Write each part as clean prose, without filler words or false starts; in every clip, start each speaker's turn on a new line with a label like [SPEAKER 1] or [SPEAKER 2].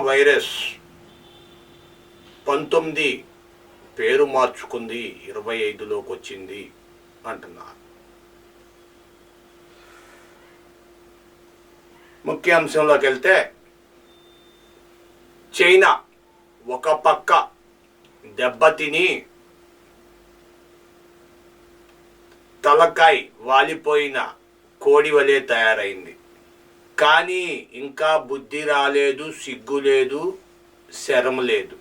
[SPEAKER 1] Virus 19 పేరు మార్చుకుంది, 25లోకి వచ్చింది అంటున్నారు. ముఖ్య అంశంలోకి వెళ్తే, చైనా ఒక పక్క దెబ్బతిని తలకాయ వాలిపోయిన కోడి వలె తయారైంది. కానీ ఇంకా బుద్ధి రాలేదు, సిగ్గు లేదు, శరం లేదు.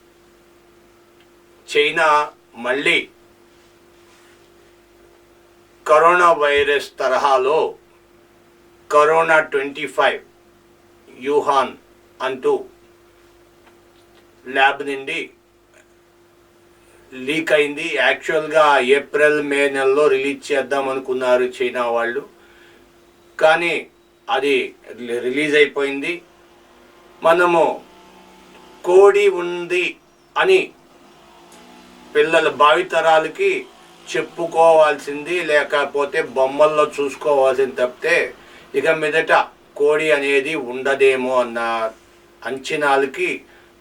[SPEAKER 1] చైనా మళ్ళీ కరోనా వైరస్ తరహాలో కరోనా 25 యూహాన్ అంటూ ల్యాబ్ నుండి లీక్ అయింది. యాక్చువల్గా ఏప్రిల్ మే నెలలో రిలీజ్ చేద్దాం అనుకున్నారు చైనా వాళ్ళు, కానీ అది రిలీజ్ అయిపోయింది. మనము కోడి ఉంది అని పిల్లల భావితరాలకి చెప్పుకోవాల్సింది, లేకపోతే బొమ్మల్లో చూసుకోవాల్సింది తప్పితే ఇక మీదట కోడి అనేది ఉండదేమో అన్న అంచనాలకి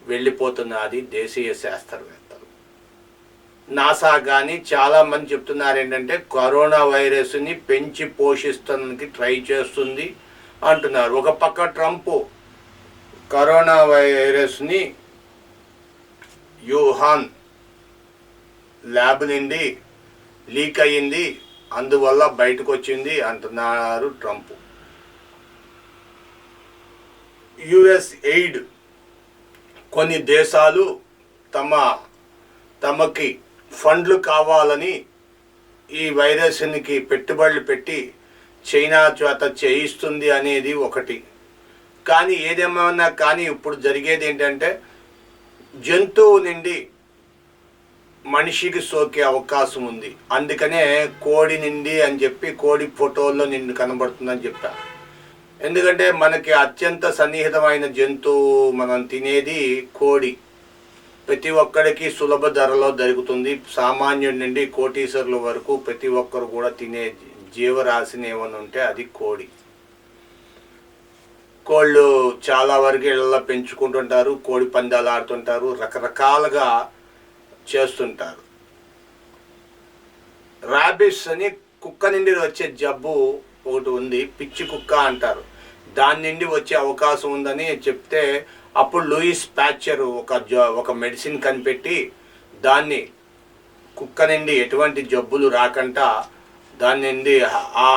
[SPEAKER 1] వెళ్ళిపోతున్నది దేశీయ శాస్త్రవేత్తలు. నాసా కానీ చాలామంది చెప్తున్నారు ఏంటంటే కరోనా వైరస్ని పెంచి పోషిస్తానికి ట్రై చేస్తుంది అంటున్నారు. ఒక పక్క ట్రంప్ కరోనా వైరస్ని యూహాన్ ల్యాబ్ నుండి లీక్ అయ్యింది, అందువల్ల బయటకు వచ్చింది అంటున్నారు ట్రంప్. యుఎస్ ఎయిడ్ కొన్ని దేశాలు తమకి ఫండ్లు కావాలని ఈ వైరస్కి పెట్టుబడులు పెట్టి చైనా చేత చేయిస్తుంది అనేది ఒకటి. కానీ ఏదేమైనా కానీ ఇప్పుడు జరిగేది ఏంటంటే జంతువు నుండి మనిషికి సోకే అవకాశం ఉంది. అందుకనే కోడి నుండి అని చెప్పి కోడి ఫోటోల్లో నిన్ను కనబడుతుందని చెప్పా. ఎందుకంటే మనకి అత్యంత సన్నిహితమైన జంతువు మనం తినేది కోడి. ప్రతి ఒక్కడికి సులభ ధరలో దొరుకుతుంది. సామాన్యుడి నుండి కోటీశ్వరుల వరకు ప్రతి ఒక్కరు కూడా తినే జీవరాశిని ఏమైనా ఉంటే అది కోడి. కోళ్ళు చాలా వరకు ఇళ్ళల్లో పెంచుకుంటుంటారు, కోడి పందాలు ఆడుతుంటారు, రకరకాలుగా చేస్తుంటారు. ర్యాబిస్ అని కుక్క నుండి వచ్చే జబ్బు ఒకటి ఉంది, పిచ్చి కుక్క అంటారు. దాని నుండి వచ్చే అవకాశం ఉందని చెప్తే అప్పుడు లూయిస్ ప్యాచర్ ఒక మెడిసిన్ కనిపెట్టి దాన్ని కుక్క నుండి ఎటువంటి జబ్బులు రాకుండా దాని నుండి ఆ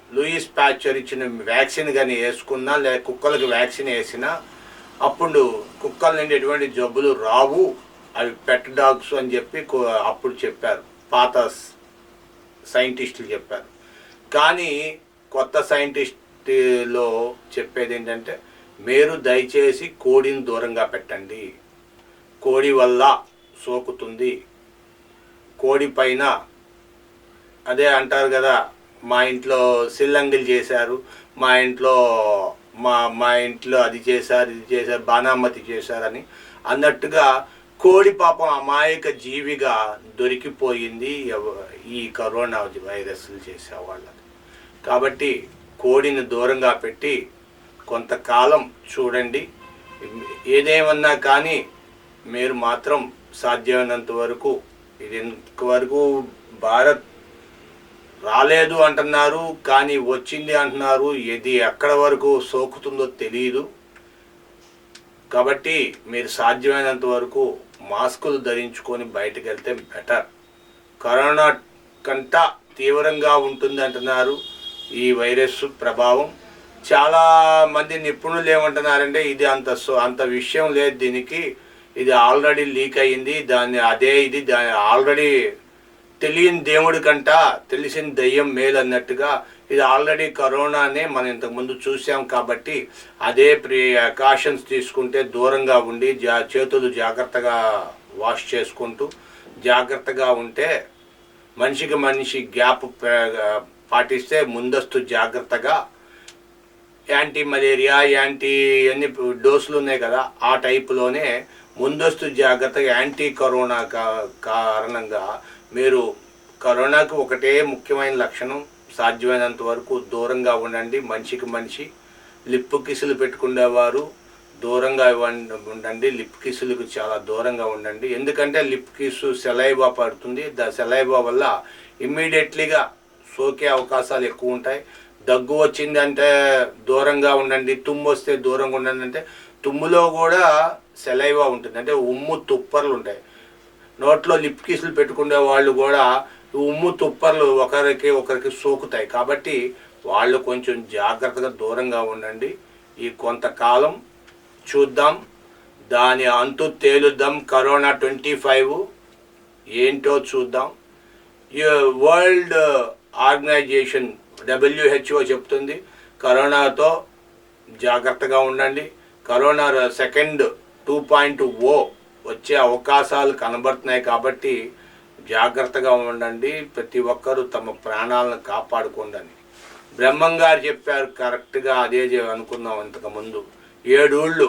[SPEAKER 1] లూయిస్ ప్యాచర్ ఇచ్చిన వ్యాక్సిన్ కానీ వేసుకున్నా, లేదా కుక్కలకు వ్యాక్సిన్ వేసినా అప్పుడు కుక్కల నుండి ఎటువంటి జబ్బులు రావు, అవి పెట్ డాగ్స్ అని చెప్పి అప్పుడు చెప్పారు, పాత సైంటిస్టులు చెప్పారు. కానీ కొత్త సైంటిస్టులో చెప్పేది ఏంటంటే మీరు దయచేసి కోడిని దూరంగా పెట్టండి, కోడి వల్ల సోకుతుంది. కోడి పైన అదే అంటారు కదా, మా ఇంట్లో సిల్లంగిలు చేశారు, మా ఇంట్లో అది చేశారు, ఇది చేశారు, బాణామతి చేశారని అన్నట్టుగా కోడి పాపం అమాయక జీవిగా దొరికిపోయింది ఈ కరోనా వైరస్లు చేసేవాళ్ళకి. కాబట్టి కోడిని దూరంగా పెట్టి కొంతకాలం చూడండి. ఏదేమన్నా కానీ మీరు మాత్రం సాధ్యమైనంత వరకు, ఇది ఇంతవరకు భారత్ రాలేదు అంటున్నారు, కానీ వచ్చింది అంటున్నారు. ఇది ఎక్కడ వరకు సోకుతుందో తెలియదు. కాబట్టి మీరు సాధ్యమైనంత వరకు మాస్కులు ధరించుకొని బయటకు వెళ్తే బెటర్. కరోనా కంటా తీవ్రంగా ఉంటుంది అంటున్నారు ఈ వైరస్ ప్రభావం. చాలామంది నిపుణులు ఏమంటున్నారంటే ఇది అంత విషయం లేదు దీనికి, ఇది ఆల్రెడీ లీక్ అయ్యింది, దాన్ని ఆల్రెడీ తెలియని దేవుడి కంట తెలిసిన దయ్యం మేలు అన్నట్టుగా ఇది ఆల్రెడీ కరోనానే మనం ఇంతకుముందు చూసాం. కాబట్టి అదే ప్రికాషన్స్ తీసుకుంటే దూరంగా ఉండి చేతులు జాగ్రత్తగా వాష్ చేసుకుంటూ జాగ్రత్తగా ఉంటే, మనిషికి మనిషి గ్యాప్ పాటిస్తే ముందస్తు జాగ్రత్తగా యాంటీ మలేరియా అన్ని డోసులు ఉన్నాయి కదా, ఆ టైపులోనే ముందస్తు జాగ్రత్తగా యాంటీ కరోనా కారణంగా మీరు కరోనాకు ఒకటే ముఖ్యమైన లక్షణం, సాధ్యమైనంత వరకు దూరంగా ఉండండి. మనిషికి మనిషి లిప్పు కిసులు పెట్టుకునేవారు దూరంగా ఉండండి. లిప్ కిస్సులకు చాలా దూరంగా ఉండండి. ఎందుకంటే లిప్ కిస్సు సెలైవా పడుతుంది. సెలైవా వల్ల ఇమ్మీడియట్లీగా సోకే అవకాశాలు ఎక్కువ ఉంటాయి. దగ్గు వచ్చిందంటే దూరంగా ఉండండి. తుమ్ము వస్తే దూరంగా ఉండండి. అంటే తుమ్ములో కూడా సెలైవా ఉంటుంది, అంటే ఉమ్ము తుప్పర్లు ఉంటాయి. నోట్లో లిప్ కిస్సులు పెట్టుకునే వాళ్ళు కూడా ఉమ్ము తుప్పర్లు ఒకరికి సోకుతాయి. కాబట్టి వాళ్ళు కొంచెం జాగ్రత్తగా దూరంగా ఉండండి. ఈ కొంతకాలం చూద్దాం, దాని అంతు తేలుద్దాం. కరోనా 25 ఏంటో చూద్దాం. ఈ వరల్డ్ ఆర్గనైజేషన్ WHO చెప్తుంది కరోనాతో జాగ్రత్తగా ఉండండి. కరోనా సెకండ్ 2.0 వచ్చే అవకాశాలు కనబడుతున్నాయి. కాబట్టి జాగ్రత్తగా ఉండండి. ప్రతి ఒక్కరూ తమ ప్రాణాలను కాపాడుకోండి. బ్రహ్మం గారు చెప్పారు, కరెక్ట్గా అదే అనుకున్నాం ఇంతకుముందు. 7 ఊళ్ళు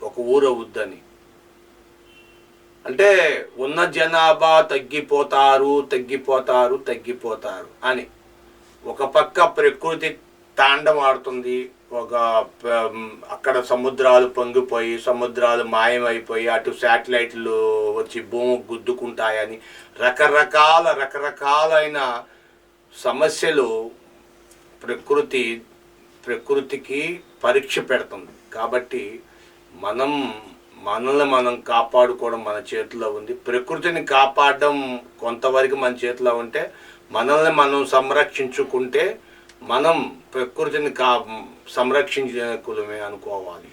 [SPEAKER 1] ఒక ఊరు అవుద్దని. అంటే ఉన్న జనాభా తగ్గిపోతారు అని. ఒక పక్క ప్రకృతి తాండవాడుతుంది, అక్కడ సముద్రాలు పొంగిపోయి సముద్రాలు మాయమైపోయి అటు శాటిలైట్లు వచ్చి భూమి గుద్దుకుంటాయని రకరకాలైన సమస్యలు ప్రకృతికి పరీక్ష పెడుతుంది. కాబట్టి మనల్ని మనం కాపాడుకోవడం మన చేతిలో ఉంది. ప్రకృతిని కాపాడడం కొంతవరకు మన చేతిలో ఉంటే, మనల్ని మనం సంరక్షించుకుంటే మనం ప్రకృతిని సంరక్షించుకులమే అనుకోవాలి.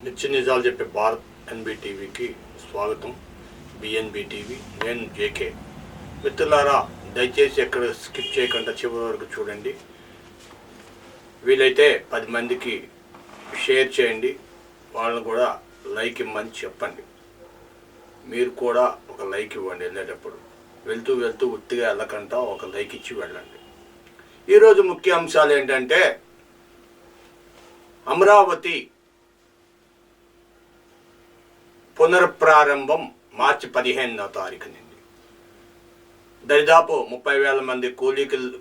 [SPEAKER 1] నిత్య నిజాలు చెప్పే భారత్ NBTVకి స్వాగతం. BNB టీవీ, నేను JK. మిత్రులారా, దయచేసి ఎక్కడ స్కిప్ చేయకుండా చివరి వరకు చూడండి. వీలైతే 10 మందికి షేర్ చేయండి. వాళ్ళని కూడా లైక్ ఇవ్వమని చెప్పండి. మీరు కూడా ఒక లైక్ ఇవ్వండి. వెళ్ళేటప్పుడు వెళ్తూ ఉత్తిగా వెళ్ళకుండా ఒక లైక్ ఇచ్చి వెళ్ళండి. ఈరోజు ముఖ్య అంశాలు ఏంటంటే, అమరావతి పునఃప్రారంభం మార్చి 15వ తారీఖు నుండి. దరిదాపు 30,000 మంది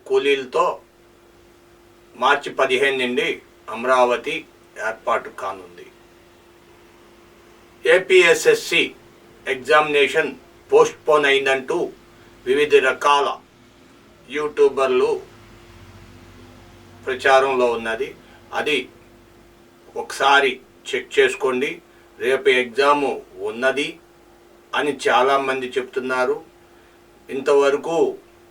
[SPEAKER 1] కూలీలతో మార్చి 15 నుండి అమరావతి ఏర్పాటు కానుంది. APSSC ఎగ్జామినేషన్ పోస్ట్పోన్ అయిందంటూ వివిధ రకాల యూట్యూబర్లు ప్రచారంలో ఉన్నది. అది ఒకసారి చెక్ చేసుకోండి. రేపు ఎగ్జాము ఉన్నది అని చాలామంది చెప్తున్నారు. ఇంతవరకు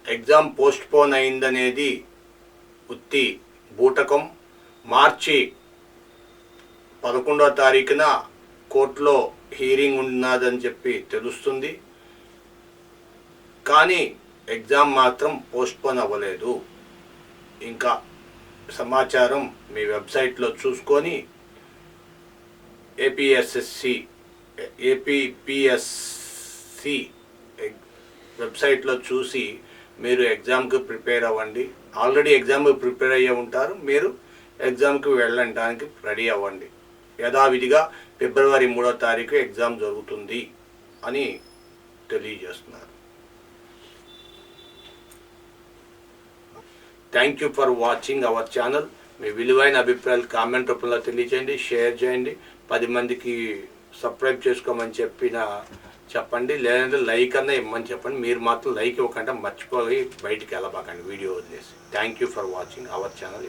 [SPEAKER 1] ఎగ్జామ్ పోస్ట్పోన్ అయిందనేది ఉత్తి బూటకం. మార్చి 11వ తారీఖున కోర్టులో హీరింగ్ ఉన్నదని చెప్పి తెలుస్తుంది. కానీ ఎగ్జామ్ మాత్రం పోస్ట్పోన్ అవ్వలేదు. ఇంకా సమాచారం మీ వెబ్సైట్లో చూసుకొని APPSC వెబ్సైట్లో చూసి మీరు ఎగ్జామ్కి ప్రిపేర్ అవ్వండి. ఆల్రెడీ ఎగ్జామ్కి ప్రిపేర్ అయ్యే ఉంటారు. మీరు ఎగ్జామ్కి వెళ్ళడానికి రెడీ అవ్వండి. యథావిధిగా ఫిబ్రవరి 3వ తారీఖు ఎగ్జామ్ జరుగుతుంది అని తెలియజేస్తున్నారు. Thank you for watching our channel. మీ విలువైన అభిప్రాయాలు కామెంట్ రూపంలో తెలియజేయండి, షేర్ చేయండి, 10 మందికి సబ్స్క్రైబ్ చేసుకోమని చెప్పండి. లేదంటే లైక్ అన్నా ఇవ్వమని చెప్పండి. మీరు మాత్రం లైక్ ఇవ్వకుండా మర్చిపోయి బయటికి వెళ్ళబాకండి వీడియో వదిలేసి. Thank you for watching our channel.